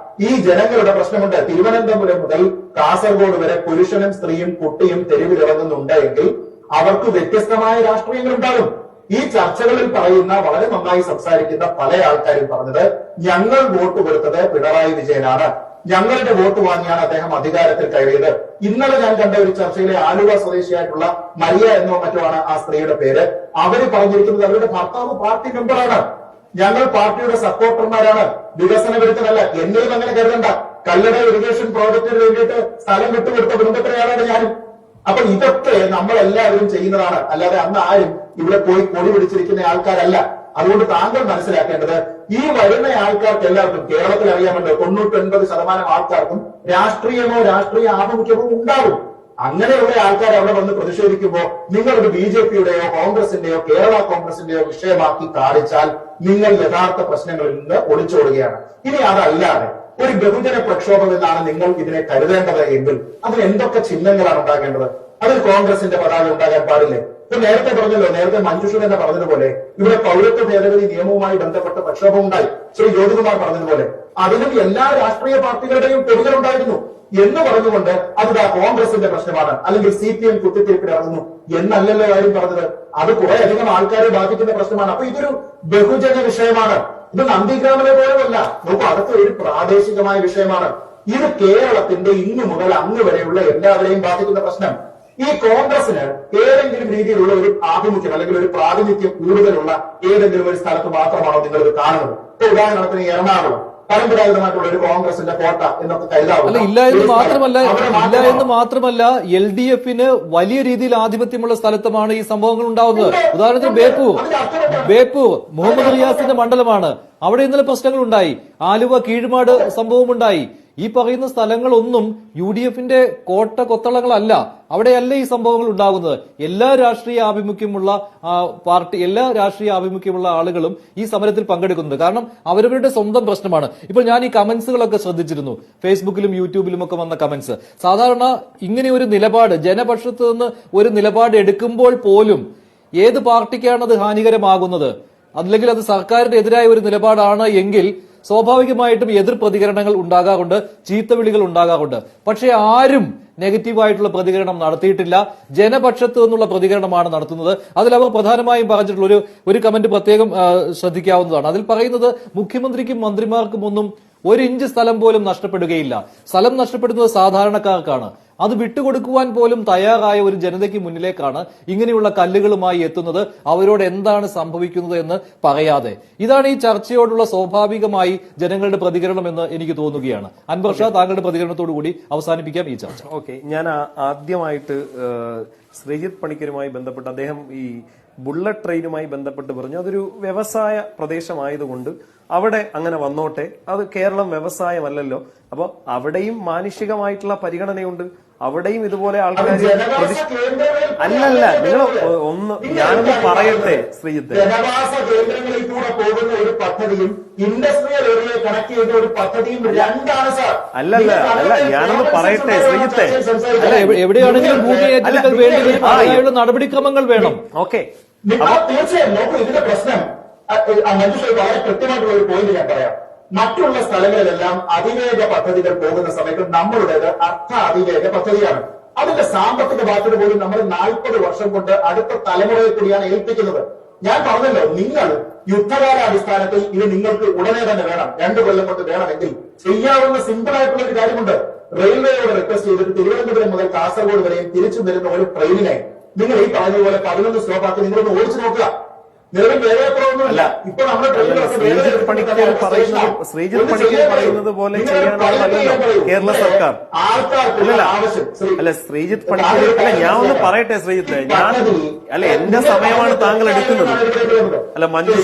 ഈ ജനങ്ങളുടെ പ്രശ്നമുണ്ട്. തിരുവനന്തപുരം മുതൽ കാസർഗോഡ് വരെ പുരുഷനും സ്ത്രീയും കുട്ടിയും തെരുവിലിറങ്ങുന്നുണ്ട് എങ്കിൽ അവർക്ക് വ്യത്യസ്തമായ രാഷ്ട്രീയങ്ങൾ ഉണ്ടാകും. ഈ ചർച്ചകളിൽ പറയുന്ന വളരെ നന്നായി സംസാരിക്കുന്ന പല ആൾക്കാരും പറഞ്ഞത് ഞങ്ങൾ വോട്ട് കൊടുത്തത് പിണറായി വിജയനാണ്, ഞങ്ങളുടെ വോട്ട് വാങ്ങിയാണ് അദ്ദേഹം അധികാരത്തിൽ കയറിയത്. ഇന്നലെ ഞാൻ കണ്ട ഒരു ചർച്ചയിലെ ആലുവ സ്വദേശിയായിട്ടുള്ള മരിയ എന്നോ മറ്റോ ആണ് ആ സ്ത്രീയുടെ പേര്. അവര് പറഞ്ഞിരിക്കുന്നത് അവരുടെ ഭർത്താവ് പാർട്ടി മെമ്പറാണ്, ഞങ്ങൾ പാർട്ടിയുടെ സപ്പോർട്ടർമാരാണ്, വികസന വിരുദ്ധനല്ല. എന്നെയും അങ്ങനെ കരുതണ്ട. കല്ലട ഇറിഗേഷൻ പ്രോജക്റ്റിന് വേണ്ടിയിട്ട് സ്ഥലം വിട്ടുകൊടുത്ത കുടുംബത്തിലെയാളാണ് ഞാനും. അപ്പൊ ഇതൊക്കെ നമ്മളെല്ലാവരും ചെയ്യുന്നതാണ്, അല്ലാതെ അന്ന് ആരും ഇവിടെ പോയി കൊടി പിടിച്ചിരിക്കുന്ന ആൾക്കാരല്ല. അതുകൊണ്ട് താങ്കൾ മനസ്സിലാക്കേണ്ടത് ഈ വരുന്ന ആൾക്കാർക്ക് എല്ലാവർക്കും കേരളത്തിൽ അറിയാമല്ലോ 99% ആൾക്കാർക്കും രാഷ്ട്രീയമോ രാഷ്ട്രീയ ആഭിമുഖ്യമോ ഉണ്ടാവും. അങ്ങനെയുള്ള ആൾക്കാർ അവിടെ വന്ന് പ്രതിഷേധിക്കുമ്പോൾ നിങ്ങളൊരു BJP-യുടെയോ കോൺഗ്രസിന്റെയോ കേരള കോൺഗ്രസിന്റെയോ വിഷയമാക്കി കാണിച്ചാൽ നിങ്ങൾ യഥാർത്ഥ പ്രശ്നങ്ങളിൽ നിന്ന് ഒളിച്ചോടുകയാണ്. ഇനി അതല്ലാതെ ഒരു ബഹുജന പ്രക്ഷോഭം എന്നാണ് നിങ്ങൾ ഇതിനെ കരുതേണ്ടത് എങ്കിൽ അതിന് എന്തൊക്കെ ചിഹ്നങ്ങളാണ് ഉണ്ടാകേണ്ടത്? അതിൽ കോൺഗ്രസിന്റെ പതാക ഉണ്ടാകാൻ പാടില്ലേ? ഇപ്പൊ നേരത്തെ പറഞ്ഞല്ലോ, നേരത്തെ മഞ്ജുഷ തന്നെ പറഞ്ഞതുപോലെ ഇവിടെ പൗരത്വ ഭേദഗതി നിയമവുമായി ബന്ധപ്പെട്ട പ്രക്ഷോഭം ഉണ്ടായി. ശ്രീ ജ്യോതികുമാർ പറഞ്ഞതുപോലെ അതിനും എല്ലാ രാഷ്ട്രീയ പാർട്ടികളുടെയും കൊടികളുണ്ടായിരുന്നു എന്ന് പറഞ്ഞുകൊണ്ട് അത് കോൺഗ്രസിന്റെ പ്രശ്നമാണ് അല്ലെങ്കിൽ CPM കുത്തിത്തിരിപ്പിലിറങ്ങുന്നു എന്നല്ലല്ലോ കാര്യം പറഞ്ഞത്. അത് കുറെ അധികം ആൾക്കാരെ ബാധിക്കുന്ന പ്രശ്നമാണ്. അപ്പൊ ഇതൊരു ബഹുജന വിഷയമാണ്. ഇത് നന്ദിഗ്രാമിലെ പോലെയല്ല. നോക്കൂ, അതൊക്കെ ഒരു പ്രാദേശികമായ വിഷയമാണ്. ഇത് കേരളത്തിന്റെ ഇന്നു മുതൽ അങ്ങ് വരെയുള്ള എല്ലാവരെയും ബാധിക്കുന്ന പ്രശ്നം. ഈ കോൺഗ്രസിന് ഏതെങ്കിലും രീതിയിലുള്ള ഒരു ആഭിമുഖ്യം അല്ലെങ്കിൽ ഒരു പ്രാതിനിധ്യം കൂടുതലുള്ള ഏതെങ്കിലും ഒരു സ്ഥലത്ത് മാത്രമാണോ നിങ്ങൾ ഇത് കാണുന്നത്? ഇപ്പൊ ഉദാഹരണത്തിന് എറണാകുളം പരമ്പരാഗതമായിട്ടുള്ള ഒരു കോൺഗ്രസിന്റെ കോട്ട എന്നൊക്കെ കരുതാവുന്ന. ഇല്ല എന്ന് മാത്രമല്ല LDF-ന് വലിയ രീതിയിൽ ആധിപത്യമുള്ള സ്ഥലത്തുമാണ് ഈ സംഭവങ്ങൾ ഉണ്ടാവുന്നത്. ഉദാഹരണത്തിന് ബേപ്പൂർ മുഹമ്മദ് റിയാസിന്റെ മണ്ഡലമാണ്. അവിടെ ഇന്നലെ പ്രശ്നങ്ങൾ ഉണ്ടായി. ആലുവ കീഴ്മാട് സംഭവമുണ്ടായി. ഈ പറയുന്ന സ്ഥലങ്ങളൊന്നും UDF-ന്റെ കോട്ട കൊത്തളങ്ങളല്ല. അവിടെയല്ല ഈ സംഭവങ്ങൾ ഉണ്ടാകുന്നത്. എല്ലാ രാഷ്ട്രീയ ആഭിമുഖ്യമുള്ള പാർട്ടി, എല്ലാ രാഷ്ട്രീയ ആഭിമുഖ്യമുള്ള ആളുകളും ഈ സമരത്തിൽ പങ്കെടുക്കുന്നുണ്ട്. കാരണം അവരവരുടെ സ്വന്തം പ്രശ്നമാണ്. ഇപ്പോൾ ഞാൻ ഈ കമന്റ്സുകളൊക്കെ ശ്രദ്ധിച്ചിരുന്നു, ഫേസ്ബുക്കിലും യൂട്യൂബിലും ഒക്കെ വന്ന കമന്റ്സ്. സാധാരണ ഇങ്ങനെ ഒരു നിലപാട്, ജനപക്ഷത്ത് നിന്ന് ഒരു നിലപാട് എടുക്കുമ്പോൾ പോലും ഏത് പാർട്ടിക്കാണ് അത് ഹാനികരമാകുന്നത്, അല്ലെങ്കിൽ അത് സർക്കാരിന്റെ എതിരായ ഒരു നിലപാടാണ് എങ്കിൽ സ്വാഭാവികമായിട്ടും എതിർ പ്രതികരണങ്ങൾ ഉണ്ടാകാറുണ്ട്, ചീത്തവിളികൾ ഉണ്ടാകാറുണ്ട്. പക്ഷെ ആരും നെഗറ്റീവായിട്ടുള്ള പ്രതികരണം നടത്തിയിട്ടില്ല. ജനപക്ഷത്ത് നിന്നുള്ള പ്രതികരണമാണ് നടത്തുന്നത്. അതിൽ അവർ പ്രധാനമായും പറഞ്ഞിട്ടുള്ള ഒരു കമന്റ് പ്രത്യേകം ശ്രദ്ധിക്കാവുന്നതാണ്. അതിൽ പറയുന്നത് മുഖ്യമന്ത്രിക്കും മന്ത്രിമാർക്കും ഒന്നും 1 ഇഞ്ച് സ്ഥലം പോലും നഷ്ടപ്പെടുകയില്ല. സ്ഥലം നഷ്ടപ്പെടുന്നത് സാധാരണക്കാർക്കാണ്. അത് വിട്ടുകൊടുക്കുവാൻ പോലും തയ്യാറായ ഒരു ജനതയ്ക്ക് മുന്നിലേക്കാണ് ഇങ്ങനെയുള്ള കല്ലുകളുമായി എത്തുന്നത്. അവരോട് എന്താണ് സംഭവിക്കുന്നത് എന്ന് പറയാതെ. ഇതാണ് ഈ ചർച്ചയോടുള്ള സ്വാഭാവികമായി ജനങ്ങളുടെ പ്രതികരണം എന്ന് എനിക്ക് തോന്നുകയാണ്. അൻവർ ഷാ, താങ്കളുടെ പ്രതികരണത്തോടു കൂടി അവസാനിപ്പിക്കാം ഈ ചർച്ച. ഓക്കെ, ഞാൻ ആദ്യമായിട്ട് ശ്രീജിത്ത് പണിക്കരുമായി ബന്ധപ്പെട്ട് അദ്ദേഹം ഈ ബുള്ളറ്റ് ട്രെയിനുമായി ബന്ധപ്പെട്ട് പറഞ്ഞു അതൊരു വ്യവസായ പ്രദേശമായതുകൊണ്ട് അവിടെ അങ്ങനെ വന്നോട്ടെ, അത് കേരളം വ്യവസായമല്ലല്ലോ. അപ്പൊ അവിടെയും മാനുഷികമായിട്ടുള്ള പരിഗണനയുണ്ട്. അവിടെയും ഇതുപോലെ ആൾക്കാർ അല്ലല്ല, നിങ്ങൾ ഒന്ന് ഞാനൊന്ന് പറയട്ടെ ശ്രീജിത്ത്. ജനവാസ കേന്ദ്രങ്ങളിൽ കൂടെ പോകുന്ന ഒരു പദ്ധതിയും ഇൻഡസ്ട്രിയൽ ഏരിയയെ കണക്ട് ചെയ്യുന്ന ഒരു പദ്ധതിയും രണ്ടാണ് സാർ. അല്ല ഞാനൊന്ന് പറയട്ടെ ശ്രീജിത്തെ. അല്ല, എവിടെയാണെങ്കിലും ഭൂമി ഏറ്റെടുക്കൽ വേണ്ടി വരും, അതിനുള്ള നടപടിക്രമങ്ങൾ വേണം. ഓക്കെ, തീർച്ചയായും നോക്കൂ, ഇതിന്റെ പ്രശ്നം മഞ്ജുഷ വളരെ കൃത്യമായിട്ടുള്ള ഒരു പോയിന്റ് ഞാൻ പറയാം. മറ്റുള്ള സ്ഥലങ്ങളിലെല്ലാം അതിവേഗ പദ്ധതികൾ പോകുന്ന സമയത്ത് നമ്മളുടേത് അർത്ഥ അതിവേഗ പദ്ധതിയാണ്. അതിന്റെ സാമ്പത്തിക ബാധ്യത പോലും നമ്മൾ 40 വർഷം കൊണ്ട് അടുത്ത തലമുറയെ കൂടിയാണ് ഏൽപ്പിക്കുന്നത്. ഞാൻ പറഞ്ഞല്ലോ, നിങ്ങൾ യുദ്ധകാലാടിസ്ഥാനത്തിൽ ഇത് നിങ്ങൾക്ക് ഉടനെ തന്നെ വേണം, 2 കൊല്ലം കൊണ്ട് വേണമെങ്കിൽ ചെയ്യാവുന്ന സിമ്പിൾ ആയിട്ടുള്ള ഒരു കാര്യമുണ്ട്. റെയിൽവേയോട് റിക്വസ്റ്റ് ചെയ്തിട്ട് തിരുവനന്തപുരം മുതൽ കാസർഗോഡ് വരെയും തിരിച്ചു വരുന്ന ഒരു ട്രെയിനിനെ നിങ്ങൾ ഈ പറഞ്ഞതുപോലെ 11 സ്റ്റോപ്പാക്കി നിങ്ങളൊന്ന് ഓടിച്ചു നോക്കുക. നിലവിൽ വേഗപ്രവൊന്നുമില്ല. ഇപ്പൊ നമ്മുടെ ശ്രീജിത്ത് പണിക്കർ പറയുന്നത് പോലെ ചെയ്യാനുള്ളതല്ലോ കേരള സർക്കാർ. അല്ല ശ്രീജിത്ത് പണിക്കർ, അല്ല ഞാൻ ഒന്ന് പറയട്ടെ ശ്രീജിത്ത്, അല്ല എന്റെ സമയമാണ് താങ്കൾ എടുക്കുന്നത്. അല്ല മഞ്ജു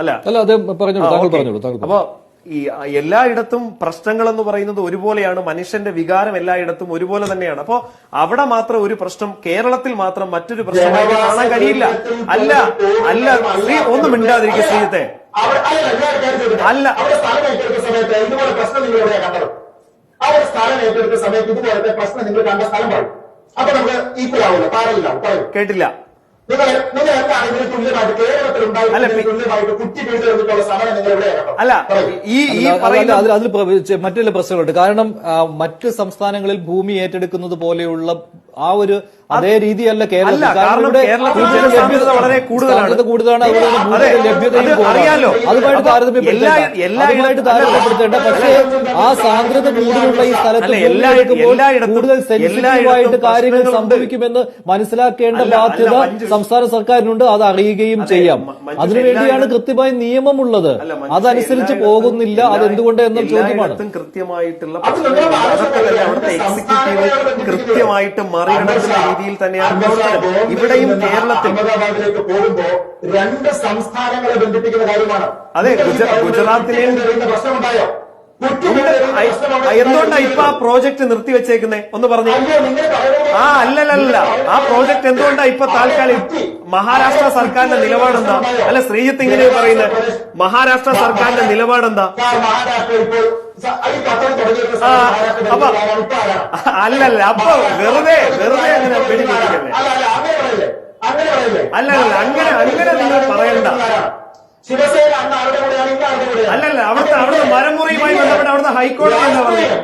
അല്ല അത് പറഞ്ഞോളൂ, താങ്കൾ പറഞ്ഞോളൂ. അപ്പൊ ഈ എല്ലായിടത്തും പ്രശ്നങ്ങൾ എന്ന് പറയുന്നത് ഒരുപോലെയാണ്. മനുഷ്യന്റെ വികാരം എല്ലായിടത്തും ഒരുപോലെ തന്നെയാണ്. അപ്പോ അവിടെ മാത്രം ഒരു പ്രശ്നം, കേരളത്തിൽ മാത്രം മറ്റൊരു പ്രശ്നമായിട്ട് കാണാൻ കഴിയില്ല. അല്ല ഒന്നും മിണ്ടാതിരിക്കും ശ്രീജിത്തെ. അല്ല സ്ഥലം ഏറ്റെടുത്ത സമയത്ത് ഇതുപോലെ പ്രശ്നം നിങ്ങൾ എവിടെയാ കണ്ടത്? അവിടെ സ്ഥലം ഏറ്റെടുത്ത സമയത്ത് ഇതുപോലത്തെ പ്രശ്നം നിങ്ങൾ കണ്ട സ്ഥലം പറയും. അപ്പൊ നമുക്ക് ഈക്വൽ ആവില്ല, പാരലാവും. പറയും. കേട്ടില്ല. നിങ്ങൾ എന്താണ് ഇതിന് തുല്യമായിട്ട് കേരളത്തിലുണ്ടായി തുല്യമായിട്ട് കുറ്റി വീഴ്ച സമയം നിങ്ങൾ എവിടെയാണ്? അല്ല അതിൽ മറ്റുള്ള പ്രശ്നങ്ങളുണ്ട്. കാരണം മറ്റ് സംസ്ഥാനങ്ങളിൽ ഭൂമി ഏറ്റെടുക്കുന്നത് പോലെയുള്ള ആ ഒരു അതേ രീതിയല്ല കേരളത്തിൽ. വളരെ കൂടുതലാണ്, ലഭ്യതയും അതുമായിട്ട് താരതമ്യപ്പെടുത്തേണ്ട. പക്ഷേ ആ സാന്ദ്രത കൂടുതലുള്ള ഈ സ്ഥലത്ത് കൂടുതൽ സെൻസിറ്റീവായിട്ട് കാര്യങ്ങൾ സംഭവിക്കുമെന്ന് മനസ്സിലാക്കേണ്ട ബാധ്യത സംസ്ഥാന സർക്കാരിനുണ്ട്. അത് അറിയുകയും ചെയ്യാം. അതിനുവേണ്ടിയാണ് കൃത്യമായ നിയമമുള്ളത്. അതനുസരിച്ച് പോകുന്നില്ല. അതെന്തുകൊണ്ട് എന്ന ചോദ്യമാണ്. കൃത്യമായിട്ടുള്ള അവിടുത്തെ എക്സിക്യൂട്ടീവ് കൃത്യമായിട്ട് മറികടക്കുന്ന രീതിയിൽ തന്നെയാണ് ഇവിടെയും കേരളത്തിൽ. അഹമ്മദാബാദിലേക്ക് പോകുമ്പോ 2 സംസ്ഥാനങ്ങളെ ബന്ധിപ്പിക്കുന്ന കാര്യമാണ്. അതെ, ഗുജറാത്തിലെയും പ്രശ്നമുണ്ടായോ? എന്തുകൊണ്ടാ ഇപ്പൊ ആ പ്രോജക്ട് നിർത്തിവെച്ചേക്കുന്നേ ഒന്ന് പറഞ്ഞു. അല്ലല്ല, ആ പ്രോജക്ട് എന്തുകൊണ്ടാ ഇപ്പൊ താൽക്കാലിക? മഹാരാഷ്ട്ര സർക്കാരിന്റെ നിലപാടെന്താ? അല്ല ശ്രീജിത്ത് ഇങ്ങനെ പറയുന്നത്, മഹാരാഷ്ട്ര സർക്കാരിന്റെ നിലപാടെന്താ? അപ്പൊ അല്ലല്ല, അപ്പൊ വെറുതെ അങ്ങനെ പിടിപ്പിക്കല്ലേ. അല്ലല്ല, അങ്ങനെ നിങ്ങൾ പറയണ്ട. ശിവസേന അന്ന് ആരുടെ കൂടെയാണ്, ഇന്ന് ആരുടെ കൂടെയാണ്? അല്ലല്ല, അവിടുത്തെ മരമുറിയുമായി ബന്ധപ്പെട്ട് അവിടുത്തെ ഹൈക്കോടതി എന്താ പറഞ്ഞത്?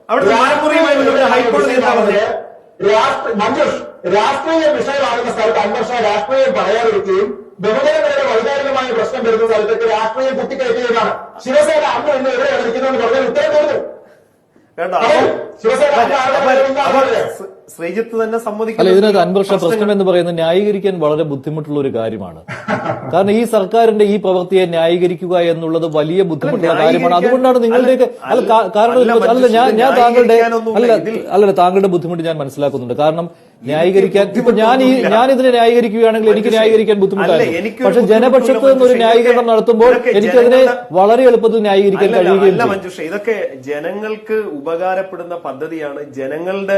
അവിടുത്തെ മരമുറിയുമായി ബന്ധപ്പെട്ട് ഹൈക്കോടതി എന്താ പറഞ്ഞത്? മഞ്ജുഷ്, രാഷ്ട്രീയ വിഷയമാകുന്ന സ്ഥലത്ത് അൻവർ ഷാ രാഷ്ട്രീയം പറയാതിരിക്കുകയും ബഹുജനങ്ങളുടെ വൈകാരികമായ പ്രശ്നം വരുന്ന സ്ഥലത്തേക്ക് രാഷ്ട്രീയം കുത്തിക്കയറ്റുകയാണ്. ശിവസേന അന്ന് ഇന്ന് എവിടെയാണ് ഇരിക്കുന്നതെന്ന് പറഞ്ഞാൽ ഉത്തരം തോന്നുന്നു. ശിവസേന അന്ന് ആരുടെ അപ്പൊ പേരിലാണ് ശ്രീജിത്ത് തന്നെ അല്ല, സമ്മതിക്കുന്നു. ഇതിനകത്ത് അൻവർ ഷാ പ്രശ്നം എന്ന് പറയുന്നത് ന്യായീകരിക്കാൻ വളരെ ബുദ്ധിമുട്ടുള്ള ഒരു കാര്യമാണ്. കാരണം ഈ സർക്കാരിന്റെ ഈ പ്രവൃത്തിയെ ന്യായീകരിക്കുക എന്നുള്ളത് വലിയ ബുദ്ധിമുട്ടുള്ള കാര്യമാണ്. അതുകൊണ്ടാണ് നിങ്ങളുടെയൊക്കെ ഞാൻ താങ്കളുടെ താങ്കളുടെ ബുദ്ധിമുട്ട് ഞാൻ മനസ്സിലാക്കുന്നുണ്ട്. കാരണം ന്യായീകരിക്കാൻ ഇപ്പൊ ഞാൻ ഇതിനെ ന്യായീകരിക്കുകയാണെങ്കിൽ എനിക്ക് ന്യായീകരിക്കാൻ ബുദ്ധിമുട്ടായിരുന്നു. പക്ഷെ ജനപക്ഷത്ത് നിന്നൊരു ന്യായീകരണം നടത്തുമ്പോൾ എനിക്കതിനെ വളരെ എളുപ്പത്തിൽ ന്യായീകരിക്കാൻ കഴിയുകയില്ല. മഞ്ജുഷ, ഇതൊക്കെ ജനങ്ങൾക്ക് ഉപകാരപ്പെടുന്ന പദ്ധതിയാണ്. ജനങ്ങളുടെ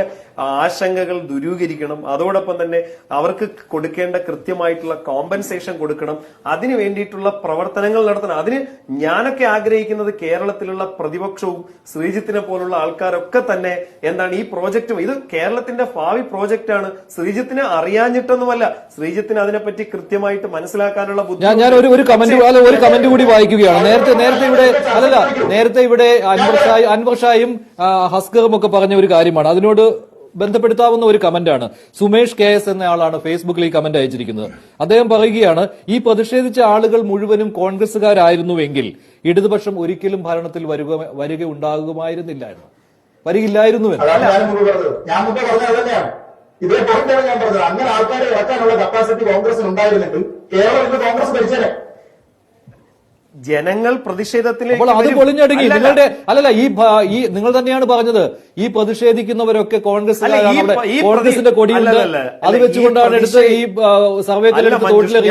ആശങ്കകൾ ദൂരീകരിക്കണം. അതോടൊപ്പം തന്നെ അവർക്ക് കൊടുക്കേണ്ട കൃത്യമായിട്ടുള്ള കോമ്പൻസേഷൻ കൊടുക്കണം. അതിനു വേണ്ടിയിട്ടുള്ള പ്രവർത്തനങ്ങൾ നടത്തണം. അതിന് ഞാനൊക്കെ ആഗ്രഹിക്കുന്നത് കേരളത്തിലുള്ള പ്രതിപക്ഷവും ശ്രീജിത്തിനെ പോലുള്ള ആൾക്കാരൊക്കെ തന്നെ എന്താണ് ഈ പ്രോജക്റ്റും, ഇത് കേരളത്തിന്റെ ഭാവി പ്രോജക്റ്റാണ്. ശ്രീജിത്തിനെ അറിയാഞ്ഞിട്ടൊന്നുമല്ല, ശ്രീജിത്തിന് അതിനെപ്പറ്റി കൃത്യമായിട്ട് മനസ്സിലാക്കാനുള്ള ഞാൻ ഒരു കമന്റ് കൂടി വായിക്കുകയാണ്. നേരത്തെ ഇവിടെ അൻവർ ഷായും ഹസ്കറും ഒക്കെ പറഞ്ഞ ഒരു കാര്യമാണ്. അതിനോട് ബന്ധപ്പെടുത്താവുന്ന ഒരു കമന്റാണ്. സുമേഷ് KS എന്ന ആളാണ് ഫേസ്ബുക്കിൽ ഈ കമന്റ് അയച്ചിരിക്കുന്നത്. അദ്ദേഹം പറയുകയാണ്, ഈ പ്രതിഷേധിച്ച ആളുകൾ മുഴുവനും കോൺഗ്രസുകാരായിരുന്നുവെങ്കിൽ ഇടതുപക്ഷം ഒരിക്കലും ഭരണത്തിൽ വരികയുണ്ടാകുമായിരുന്നില്ല എന്ന്, വരികയില്ലായിരുന്നു എന്ന്. ഞാൻ മുമ്പ് പറഞ്ഞത് തന്നെയാണ്. ഇതേ പോയിന്റാണ് ഞാൻ പറഞ്ഞത്. അങ്ങനെ ആൾക്കാരെ ഇറക്കാനുള്ള കപ്പാസിറ്റി കോൺഗ്രസിന് ഉണ്ടായിരുന്നെങ്കിൽ കേരളം ഇന്ന് കോൺഗ്രസ് ഭരിച്ചേനെ. ജനങ്ങൾ പ്രതിഷേധത്തിലേക്ക് അപ്പോൾ അത് പൊളിഞ്ഞടങ്ങി. ഈ നിങ്ങൾ തന്നെയാണ് പറഞ്ഞത് ഈ പ്രതിഷേധിക്കുന്നവരൊക്കെ കോൺഗ്രസ്സുകാരാണ്. അവിടെ കോൺഗ്രസിന്റെ കൊടിയുണ്ട്, അത് വെച്ചുകൊണ്ടാണ് എടുത്ത് ഈ സർവേ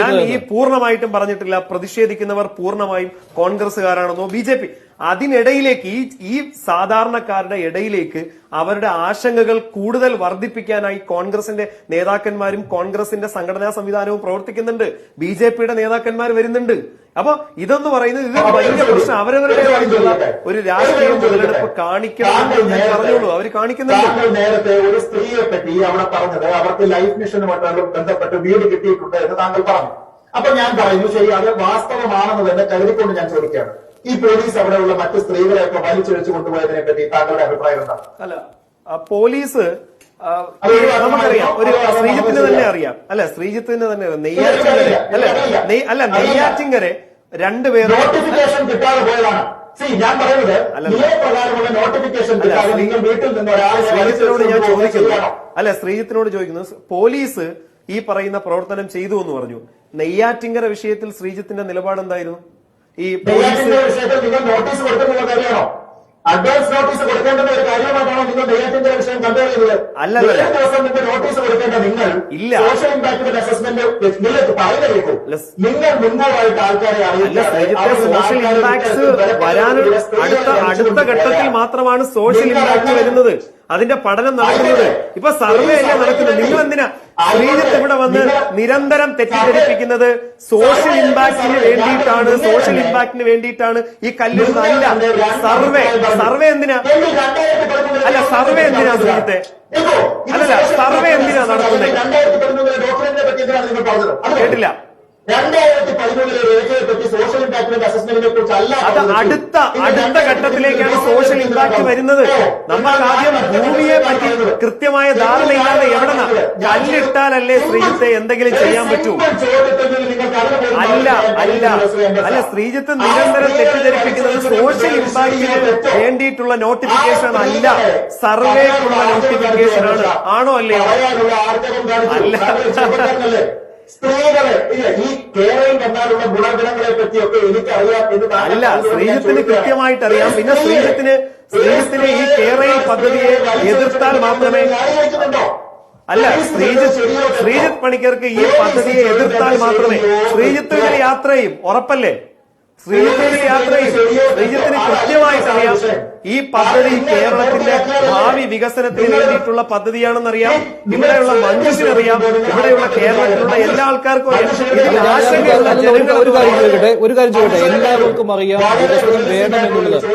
ഞാൻ ഈ പൂർണ്ണമായിട്ടും പറഞ്ഞിട്ടില്ല പ്രതിഷേധിക്കുന്നവർ പൂർണ്ണമായും കോൺഗ്രസ്സുകാരാണെന്നോ BJP. അതിനിടയിലേക്ക് ഈ സാധാരണക്കാരുടെ ഇടയിലേക്ക് അവരുടെ ആശങ്കകൾ കൂടുതൽ വർദ്ധിപ്പിക്കാനായി കോൺഗ്രസിന്റെ നേതാക്കന്മാരും കോൺഗ്രസിന്റെ സംഘടനാ സംവിധാനവും പ്രവർത്തിക്കുന്നുണ്ട്. BJPയുടെ നേതാക്കന്മാർ വരുന്നുണ്ട്. അപ്പൊ ഇതെന്ന് പറയുന്നത് ഇത് വലിയ പ്രശ്നം. അവരവരുടേതായിട്ടുള്ള ഒരു രാഷ്ട്രീയ മുതലെടുപ്പ് കാണിക്കണമെന്ന് ഞാൻ പറഞ്ഞോളൂ. അവർ കാണിക്കുന്നുണ്ട്. നേരത്തെ ഒരു സ്ത്രീയെ പറ്റി അവിടെ പറഞ്ഞത് അവർക്ക് ലൈഫ് മിഷനുമായിട്ട് ബന്ധപ്പെട്ട് വീട് കിട്ടിയിട്ടുണ്ട് എന്ന് താങ്കൾ പറഞ്ഞു. അപ്പൊ ഞാൻ പറയുന്നു, ശരി, അത് വാസ്തവമാണെന്ന് തന്നെ കരുതിക്കൊണ്ട് ഞാൻ ചോദിക്കുകയാണ്, ഈ പോലീസ് അവിടെയുള്ള മറ്റ് സ്ത്രീകളെയൊക്കെ വലിച്ചിഴച്ചു കൊണ്ടുപോയതിനെ പറ്റി താങ്കളുടെ അഭിപ്രായം എന്താണ്? അല്ല, പോലീസ് നമുക്കറിയാം, ഒരു ശ്രീജിത്തിന് തന്നെ അറിയാം. അല്ല, ശ്രീജിത്തിന് തന്നെ നെയ്യാറ്റിങ്കരെ രണ്ടുപേരും നോട്ടിഫിക്കേഷൻ കിട്ടാതെ പോയതാണ്. ഞാൻ പറയുന്നത് നിയമപ്രകാരമുള്ള നോട്ടിഫിക്കേഷൻ കിട്ടാതെ നിങ്ങൾ വീട്ടിൽ നിന്ന് ഒരാളെ ശ്രീജിത്തിനോട് ഞാൻ ചോദിക്കുന്നു, ശ്രീജിത്തിനോട് ചോദിക്കുന്നത്, പോലീസ് ഈ പറയുന്ന പ്രവർത്തനം ചെയ്തു എന്ന് പറഞ്ഞു. നെയ്യാറ്റിങ്കര വിഷയത്തിൽ ശ്രീജിത്തിന്റെ നിലപാട് എന്തായിരുന്നു? ഈ പോലീസ് വിഷയത്തിൽ നിങ്ങൾ നോട്ടീസ് കൊടുക്കുന്ന കാര്യമാണോ? അഡ്വാൻസ് നോട്ടീസ് കൊടുക്കേണ്ടുന്ന ഒരു കാര്യമായിട്ടാണോ നിങ്ങൾ നെയ്യാറ്റിന്റെ വിഷയം കമ്പയർ ചെയ്തത്? അല്ലല്ല, ദിവസം നിങ്ങൾ നോട്ടീസ് കൊടുക്കേണ്ട നിങ്ങൾ ഇല്ല. സോഷ്യൽ ഇമ്പാക്ടിന്റെ അസസ്മെന്റ് നിങ്ങൾക്ക് പറയുകയും നിങ്ങൾ മുന്നോട്ടായിട്ട് ആൾക്കാരെ സോഷ്യൽ ഇമ്പാക്ട്സ് വരാനൊരു അടുത്ത ഘട്ടത്തിൽ മാത്രമാണ് സോഷ്യൽ ഇമ്പാക്ട് വരുന്നത്. അതിന്റെ പഠനം നടക്കുന്നത് ഇപ്പൊ സർവേ അല്ലേ നടക്കുന്നത്. നിങ്ങൾ എന്തിനാ ശ്രീജിത്ത് ഇവിടെ വന്ന് നിരന്തരം തെറ്റിദ്ധരിപ്പിക്കുന്നത്? സോഷ്യൽ ഇമ്പാക്ടിന് വേണ്ടിയിട്ടാണ് ഈ കല്ലിടുന്നത്. അല്ല, സർവേ എന്തിനാ? അല്ല, സർവേ എന്തിനാ ശ്രീജിത്തെ? അല്ലല്ല, സർവേ എന്തിനാ നടത്തുന്നത്? കേട്ടില്ല. 2013 രേഖയെ പറ്റി സോഷ്യൽ ഇമ്പാക്ടിന്റെ അസസ്മെന്റിനെ കുറിച്ച് അല്ല, അത് അടുത്ത ഘട്ടത്തിലേക്കാണ് സോഷ്യൽ ഇമ്പാക്ട് വരുന്നത്. നമുക്ക് ആദ്യം ഭൂമിയെ പറ്റി കൃത്യമായ ധാരണയില്ലാതെ എവിടെ കല്ലിട്ടാലല്ലേ ശ്രീജിത്തെ എന്തെങ്കിലും ചെയ്യാൻ പറ്റൂ? അല്ല, ശ്രീജിത്ത് നിരന്തരം തെറ്റിദ്ധരിപ്പിക്കുന്നത് സോഷ്യൽ ഇമ്പാക്ടിന് വേണ്ടിയിട്ടുള്ള നോട്ടിഫിക്കേഷൻ അല്ല, സർവേക്കുള്ള നോട്ടിഫിക്കേഷൻ ആണ്. ആണോ അല്ലയോ? അല്ല, സ്ത്രീകളെ ഈ കേരളം വന്നാലുള്ള ഗുണഗണങ്ങളെ പറ്റിയൊക്കെ എനിക്കറിയാം എന്ന് അല്ല, ശ്രീജിത്തിന് കൃത്യമായിട്ട് അറിയാം. പിന്നെ ശ്രീജിത്തിന് ഈ കേരള പദ്ധതിയെ എതിർത്താൽ മാത്രമേ അല്ല, ശ്രീജിത്ത് പണിക്കർക്ക് ഈ പദ്ധതിയെ എതിർത്താൽ മാത്രമേ ശ്രീജിത്തിന്റെ യാത്ര ചെയ്യും. ഉറപ്പല്ലേ? ശ്രീജിത്തിന്റെ യാത്ര ചെയ്യും. ശ്രീജിത്തിന് കൃത്യമായിട്ടറിയാം ഈ പദ്ധതി കേരളത്തിന്റെ ഭാവി വികസനത്തിന് വേണ്ടിയിട്ടുള്ള പദ്ധതിയാണെന്നറിയാം. ഇവിടെയുള്ള മഞ്ജുസിനറിയാം, ഇവിടെയുള്ള കേരളത്തിലുള്ള എല്ലാ ആൾക്കാർക്കും ഒരു കാര്യം ചോദിക്കട്ടെ, എല്ലാവർക്കും അറിയാം വികസനം വേണമെന്നുള്ളത്.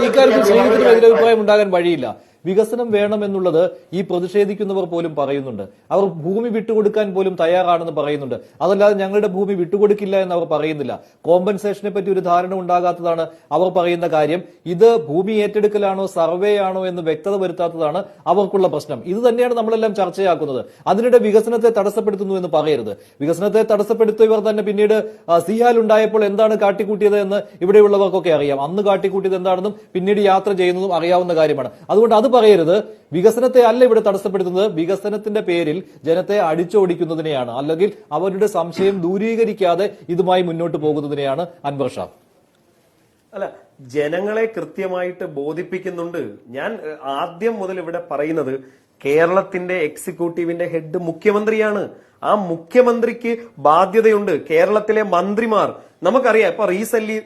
ഇക്കാര്യത്തിൽ ശ്രീജിത്തിന് എതിരഭിപ്രായം ഉണ്ടാകാൻ വഴിയില്ല. വികസനം വേണമെന്നുള്ളത് ഈ പ്രതിഷേധിക്കുന്നവർ പോലും പറയുന്നുണ്ട്. അവർ ഭൂമി വിട്ടുകൊടുക്കാൻ പോലും തയ്യാറാണെന്ന് പറയുന്നുണ്ട്. അതല്ലാതെ ഞങ്ങളുടെ ഭൂമി വിട്ടുകൊടുക്കില്ല എന്ന് അവർ പറയുന്നില്ല. കോമ്പൻസേഷനെ പറ്റി ഒരു ധാരണ ഉണ്ടാകാത്തതാണ് അവർ പറയുന്ന കാര്യം. ഇത് ഭൂമി ഏറ്റെടുക്കലാണോ സർവേ ആണോ എന്ന് വ്യക്തത വരുത്താത്തതാണ് അവർക്കുള്ള പ്രശ്നം. ഇത് തന്നെയാണ് നമ്മളെല്ലാം ചർച്ചയാക്കുന്നത്. അതിനിടെ വികസനത്തെ തടസ്സപ്പെടുത്തുന്നു എന്ന് പറയരുത്. വികസനത്തെ തടസ്സപ്പെടുത്തിയവർ തന്നെ പിന്നീട് സിഹാൽ ഉണ്ടായപ്പോൾ എന്താണ് കാട്ടിക്കൂട്ടിയത് എന്ന് ഇവിടെയുള്ളവർക്കൊക്കെ അറിയാം. അന്ന് കാട്ടിക്കൂട്ടിയത് എന്താണെന്നും പിന്നീട് യാത്ര ചെയ്യുന്നതും അറിയാവുന്ന കാര്യമാണ്. അതുകൊണ്ട് അത് പറയരുത്. വികസനത്തെ അല്ല ഇവിടെ തടസ്സപ്പെടുത്തുന്നത്, വികസനത്തിന്റെ പേരിൽ ജനത്തെ അടിച്ചോടിക്കുന്നതിനെയാണ്, അല്ലെങ്കിൽ അവരുടെ സംശയം ദൂരീകരിക്കാതെ ഇതുമായി മുന്നോട്ട് പോകുന്നതിനെയാണ് അൻവർ ഷാ. അല്ല, ജനങ്ങളെ കൃത്യമായിട്ട് ബോധിപ്പിക്കുന്നുണ്ട്. ഞാൻ ആദ്യം മുതൽ ഇവിടെ പറയുന്നത് കേരളത്തിന്റെ എക്സിക്യൂട്ടീവിന്റെ ഹെഡ് മുഖ്യമന്ത്രിയാണ്. ആ മുഖ്യമന്ത്രിക്ക് ബാധ്യതയുണ്ട്. കേരളത്തിലെ മന്ത്രിമാർ നമുക്കറിയാം, ഇപ്പൊ റീസെന്റ്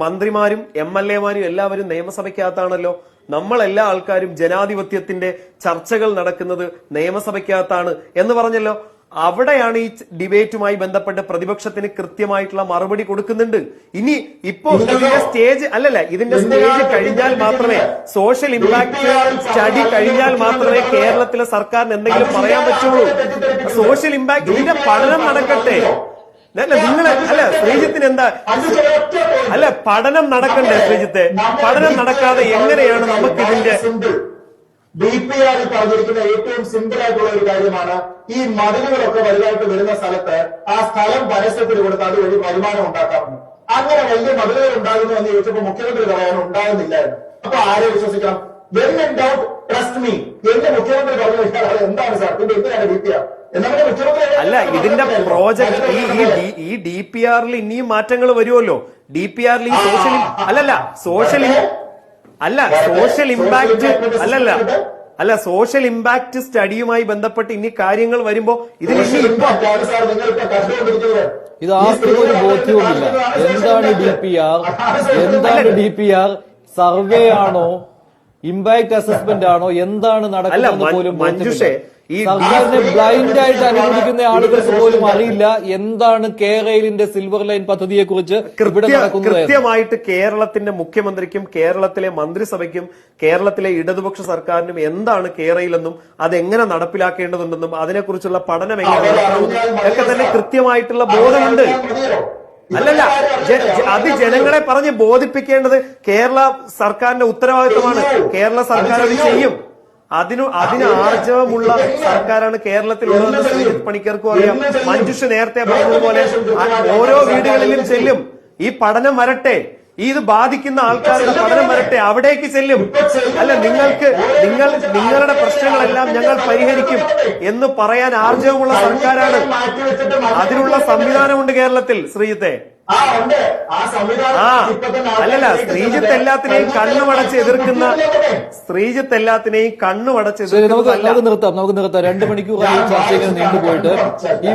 മന്ത്രിമാരും MLA-മാരും എല്ലാവരും നിയമസഭയ്ക്കകത്താണല്ലോ. നമ്മളെല്ലാ ആൾക്കാരും ജനാധിപത്യത്തിന്റെ ചർച്ചകൾ നടക്കുന്നത് നിയമസഭയ്ക്കകത്താണ് എന്ന് പറഞ്ഞല്ലോ. അവിടെയാണ് ഈ ഡിബേറ്റുമായി ബന്ധപ്പെട്ട് പ്രതിപക്ഷത്തിന് കൃത്യമായിട്ടുള്ള മറുപടി കൊടുക്കുന്നുണ്ട്. ഇനി ഇപ്പോ ഇതിന്റെ സ്റ്റേജ് ഇതിന്റെ സ്റ്റേജ് കഴിഞ്ഞാൽ മാത്രമേ, സോഷ്യൽ ഇമ്പാക്ട് സ്റ്റഡി കഴിഞ്ഞാൽ മാത്രമേ കേരളത്തിലെ സർക്കാരിന് എന്തെങ്കിലും പറയാൻ പറ്റുള്ളൂ. സോഷ്യൽ ഇമ്പാക്ട് ഇതിന്റെ പഠനം നടക്കട്ടെ. ശ്രീജിത്തിന് എന്താ പഠനം നടക്കണ്ടേ? ശ്രീജിത്തെ, പഠനം നടക്കാതെ എങ്ങനെയാണ് നമുക്ക് ഇതിന്റെ DPR പറഞ്ഞിരിക്കുന്ന ഏറ്റവും സിമ്പിൾ ആയിട്ടുള്ള ഒരു കാര്യമാണ്, ഈ മതിലുകളൊക്കെ വലുതായിട്ട് വരുന്ന സ്ഥലത്ത് ആ സ്ഥലം പരസ്യത്തിന് കൊടുത്ത് അതുവഴി വരുമാനം ഉണ്ടാക്കാറുണ്ട്. അങ്ങനെ വലിയ മതിലുകൾ ഉണ്ടാകുന്നു എന്ന് ചോദിച്ചപ്പോൾ മുഖ്യമന്ത്രി പറയാൻ ഉണ്ടാകുന്നില്ലായിരുന്നു. അപ്പൊ ആരെ വിശ്വസിക്കണം? When in doubt trust me എന്ന് മുഖ്യമന്ത്രി പറഞ്ഞു കഴിഞ്ഞാൽ അത് എന്താണ് സാർ? പിന്നെ എന്തിനാണ് DPR? അല്ല, ഇതിന്റെ പ്രോജക്ട് ഈ DPR-ൽ ഇനിയും മാറ്റങ്ങൾ വരുമല്ലോ. DPR-ൽ ഈ സോഷ്യൽ ഇമ്പാക്ട് സ്റ്റഡിയുമായി ബന്ധപ്പെട്ട് ഇനി കാര്യങ്ങൾ വരുമ്പോ ഇതിൽ ഇത് ആർക്കും ഒരു ബോധ്യവുമില്ല. എന്താണ് DPR? സർവേ ആണോ, ഇമ്പാക്ട് അസസ്മെന്റ് ആണോ, എന്താണ് നടക്കുന്നത് പോലും ബോധ്യമില്ല. സർക്കാരിനെ ബ്ലൈൻഡ് ആയിട്ട് അനുകൂലിക്കുന്ന ആളുകൾക്ക് പോലും അറിയില്ല എന്താണ് കേരളത്തിന്റെ സിൽവർ ലൈൻ പദ്ധതിയെ കുറിച്ച് കൃത്യമായിട്ട് കേരളത്തിന്റെ മുഖ്യമന്ത്രിക്കും കേരളത്തിലെ മന്ത്രിസഭയ്ക്കും കേരളത്തിലെ ഇടതുപക്ഷ സർക്കാരിനും എന്താണ് കേരളയിലെന്നും അതെങ്ങനെ നടപ്പിലാക്കേണ്ടതുണ്ടെന്നും അതിനെക്കുറിച്ചുള്ള പഠനം എങ്ങനെ നടത്തണമെന്നും ഒക്കെ തന്നെ കൃത്യമായിട്ടുള്ള ബോധമുണ്ട്. അത് ജനങ്ങളെ പറഞ്ഞ് ബോധിപ്പിക്കേണ്ടത് കേരള സർക്കാരിന്റെ ഉത്തരവാദിത്തമാണ്. കേരള സർക്കാർ അത് ചെയ്യും. അതിന് ആർജവമുള്ള സർക്കാരാണ് കേരളത്തിലുള്ളതെന്ന് ശ്രീജിത്ത് പണിക്കർക്കും അറിയാം. മഞ്ജുഷ നേരത്തെ പറഞ്ഞതുപോലെ ഓരോ വീടുകളിലും ചെല്ലും. ഈ പഠനം വരട്ടെ, ഇത് ബാധിക്കുന്ന ആൾക്കാരുടെ പഠനം വരട്ടെ, അവിടേക്ക് ചെല്ലും. നിങ്ങളുടെ പ്രശ്നങ്ങളെല്ലാം ഞങ്ങൾ പരിഹരിക്കും എന്ന് പറയാൻ ആർജവമുള്ള സർക്കാരാണ്. അതിനുള്ള സംവിധാനമുണ്ട് കേരളത്തിൽ. ശ്രീജിത്തെ, ശ്രീജിത്ത് എല്ലാത്തിനെയും കണ്ണുമടച്ച് എതിർക്കുന്ന നമുക്ക് നിർത്താം. 2 മണിക്കൂറായി ചർച്ച ഇങ്ങനെ നീണ്ടുപോയിട്ട് ഈ